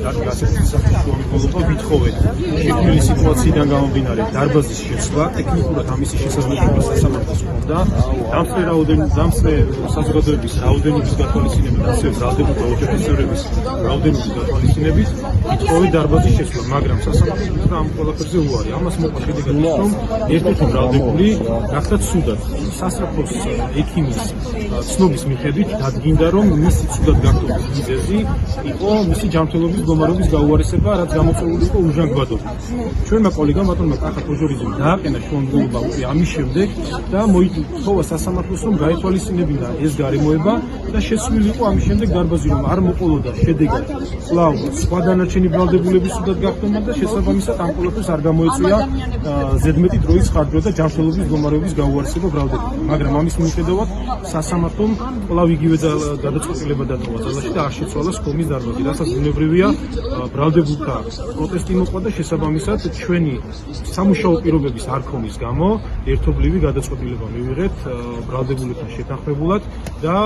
დადგა ასეთი საშუალება ვითხოვეთ შექმნილი სიტუაციიდან გამომდინარე დარბაზის შეცვლა ტექნიკურად ამისი შესაძლებლობა სასამართლოს ჰქონდა დამსწრე საზოგადოების რაოდენობის გათვალისწინებით ასევე ბრალდებულთა ოჯახის წევრების რაოდენობის გათვალისწინებით ვითხოვეთ დარბაზის შეცვლა მაგრამ სასამართლოს ამ ყველაფერზე უარი ამას მოყვა შედეგად რომ ერთ-ერთი ბრალდებული გახდა ცუდად სასწრაფოს ექიმის ცნობის მიხედვით დადგინდა რომ მისი ცუდად გახდომის მიზეზი იყო მისი ჯანმრთელობის მდგომარეობის გაუარესება რაც გამოწვეული იყო უჟანგბადობით. ჩვენმა კოლეგამ ბატონმა კახა კოჟორიძემ დააყენა შუამდგომლობა უკვე ამის შემდეგ და მოითხოვა სასამართლოს რომ გაეთვალისწინებინა ეს გარემოება და შესული იყო ამის შემდეგ დარბაზი რომ არ მოყოლოდა შედეგად კვლავ სხვა დანარჩენი ბრალდებულების ცუდად გახდომა და შესაბამისად ამ ყველაფერს არ გამოეწვია ზედმეტი დროის ხარჯვა და ჯანმრთელობის მდგომარეობის გაუარესება ბრალდებულთა. მაგრამ ამის მიუხედავად სასამართლომ კვლავ იგივე გადაწყვეტილება დატოვა ძალაში და არ შეცვალა სკომის დარბაზი, რასაც ბუნებრივია ბრალდებულთა პროტესტი მოყვა და შესაბამისად ჩვენი სამუშაო პირობების არქონის გამო ერთობლივი გადაწყვეტილება მივიღეთ ბრალდებულებთან შეთანხმებულად და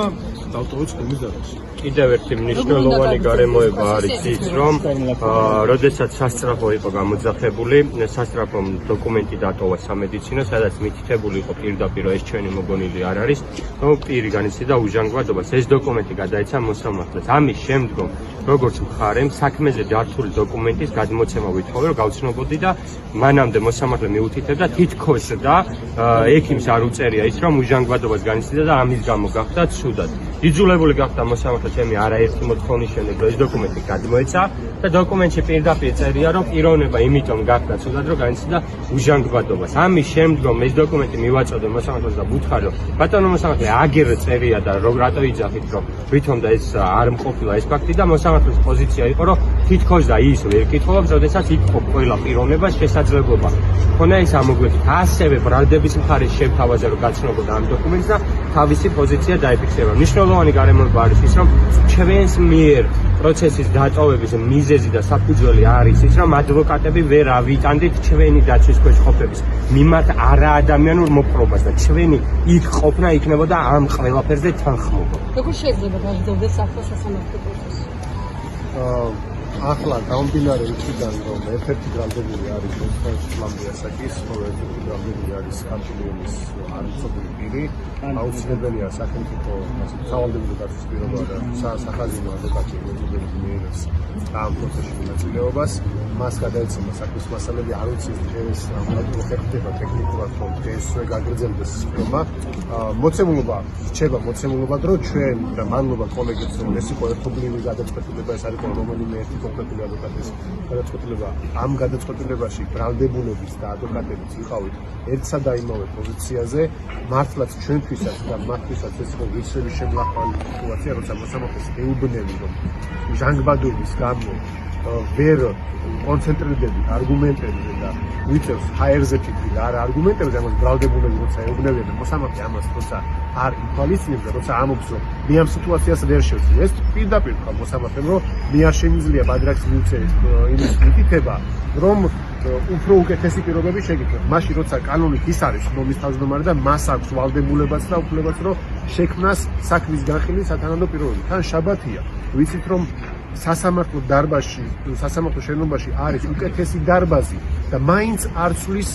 დავტოვეთ სკომის დარბაზი. კიდევ ერთი მნიშვნელოვანი გარემოება არის ის, რომ როდესაც სასწრაფო იყო გამოძახებული, სასწრაფომ დოკუმენტი დატოვა სამედიცინო, სადაც მითითებული იყო პირდაპირ ეს ჩვენი მოგონილი არ არის, რომ პირი განიცდიდა უჟანგბადობას. ეს დოკუმენტი გადაეცა მოსამართლეს. ამის შემდგომ, როგორც მხარემ, საქმეზე დართული დოკუმენტის გადმოცემა ვითხოვე, რომ გავცნობოდი და მანამდე მოსამართლე მიუთითებდა თითქოს და ექიმს არ უწერია ის, რომ უჟანგბადობას განიცდიდა და ამის გამო გახდა ცუდად. იძულებული გახდა მოსამართლე ჩემი არაერთი მოთხოვნის შემდეგ, რომ ეს დოკუმენტი გადმოეცა და დოკუმენტში პირდაპირ წერია, რომ პიროვნება იმიტომ გახდა ცუდად, რომ განიცდიდა უჟანგბადობას. ამის შემდგომ ეს დოკუმენტი მივაწოდე მოსამართლეს და ვუთხარი, რომ ბატონო მოსამართლე აგერ წერია და რატო იძახით, რომ ვითომ და ეს არ მყოფილა ეს ფაქტი და მოსამართლის პოზიცია იყო, რომ თითქოს და ის ვერ კითხულობს, როდესაც იქ ყველა პიროვნებას შესაძლებლობა ქონა ის ამოგვეთით. ასევე ბრალდების მხარის შემთავაზე რომ გაცნობოდა ამ დოკუმენტს და თავისი პოზიცია დაიფიქსირება. მნიშვნელოვანი გარემოება არის ის, რომ ჩვენს მიერ პროცესის დატოვების მიზეზი და საფუძველი არის ის, რომ ადვოკატები ვერ ავიტანდით ჩვენი დაცვის ქვეშ ყოფების მიმართ არაადამიანურ მოპყრობას და ჩვენი იქ ყოფნა იქნებოდა ამ ყველაფერზე თანხმობა. როგორ შეიძლება გაგრძელდეს ახლა სასამართლო პროცესი? ახლა გამომდინარე იქიდან რომ ერთ-ერთი ბრალდებული არის ლამბიასაკის, ხოლო ერთ-ერთი ბრალდებული არის კანტილიონის არცობილი პირი, აუცილებელია სახელმწიფო სავალდებულო დაცვის პირობა და სახაზინო ადვოკატი მოძებნილი მიიღოს ამ პროცესში მონაწილეობას. მას გადაეცემა საქმის მასალები, არ ვიცი ეს რამოდენიმე ხერხდება ტექნიკურად რომ ეს გაგრძელდეს სისტემა. მოცემულობა რჩება მოცემულობა დრო ჩვენ და მადლობა კოლეგებს რომ ეს იყო ერთობლივი გადაწყვეტილება, ეს არის რომელიმე ერთი კონკრეტული ადვოკატის გადაწყვეტილება. ამ გადაწყვეტილებაში ბრალდებულების და ადვოკატების ვიყავით ერთსა და იმავე პოზიციაზე. მართლაც ჩვენთვისაც და მათთვისაც ეს იყო ვისრები შემლახველი სიტუაცია, როცა მოსამართლეს ეუბნები რომ ჟანგბადობის გამო ვერ კონცენტრირდებით არგუმენტებზე და ვიწევს ჰაერზე ფიქრი და არა არგუმენტებზე, ამას ბრალდებულები როცა ეუბნებიან და მოსამართლე ამას როცა არ ითვალისწინებს და როცა ამობს რომ მე ამ სიტუაციას ვერ შევწი, ეს პირდაპირ თქვა მოსამართლემ რომ მე არ შემიძლია ბადრაკს მივწერეთ იმის მითითება რომ უფრო უკეთესი პირობები შეგიძლიათ. მაშინ როცა კანონით ის არის νομის თავმჯდომარე და მას აქვს ვალდებულებაც და უფლებაც რომ შექმნას საქმის განხილვის სათანადო პირობები. თან შაბათია, ვიცით რომ სასამართლო დარბაზში, სასამართლო შენობაში არის უკეთესი დარბაზი და მაინც არ ცვლის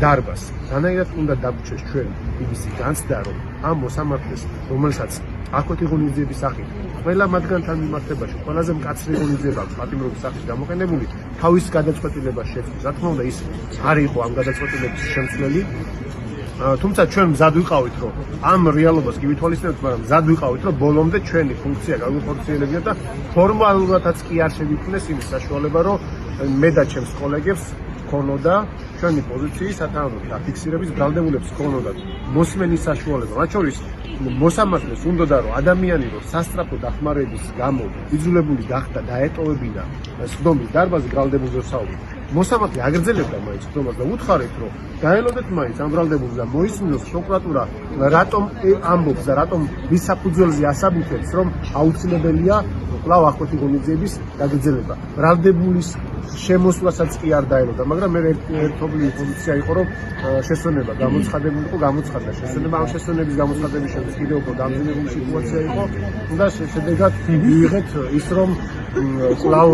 დარბაზს. რანაირად უნდა დაგვჩეს ჩვენ იმისი განცდა, რომ ამ მოსამართლეს, რომელსაც აქვთ ღონისძიების სახით, ყველა მათგანთან მიმართებაში ყველაზე მკაცრი ღონისძიება პატიმრობის სახით გამოყენებული, თავის გადაწყვეტილებას შეცვლის. რა თქმა უნდა, ის არ იყო ამ გადაწყვეტილების შემცვლელი. თუმცა ჩვენ მზად ვიყავით, რომ ამ რეალობას კი ვითვალისწინებთ, მაგრამ მზად ვიყავით, რომ ბოლომდე ჩვენი ფუნქცია გავიხორციელებიათ და ფორმალურადაც კი არ შევიქმნეს იმის საშუალება, რომ მე და ჩემს კოლეგებს ქონოდა ჩვენი პოზიციის სათანადო დაფიქსირების ბრალდებულებს ქონოდა მოსმენის საშუალება. მათ შორის მოსამართლეს უნდოდა რომ ადამიანი რომ სასწრაფო დახმარების გამო იძულებული გახდა დაეტოვებინა სხდომის დარბაზი ბრალდებულზე ვსაუბრობ. მოსამართლე აგრძელებდა მაინც ხდომას და უთხარით რომ გაელოდეთ მაინც ამ ბრალდებულს და მოისმინოს პროკურატურა რატომ ამბობს და რატომ ვის საფუძველზე ასაბუთებს რომ აუცილებელია კვლავ ახმეტი ღონისძიების გაგრძელება. ბრალდებულის შემოსვლასაც კი არ დაელოდა, მაგრამ მე ერთობლივი პოზიცია იყო რომ შესვენება გამოცხადებულიყო, გამოცხადდა შესვენება, ამ შესვენების გამოცხადების შემდეგ კიდევ უფრო დამძიმებული სიტუაცია იყო და შედეგად მიიღეთ ის რომ კვლავ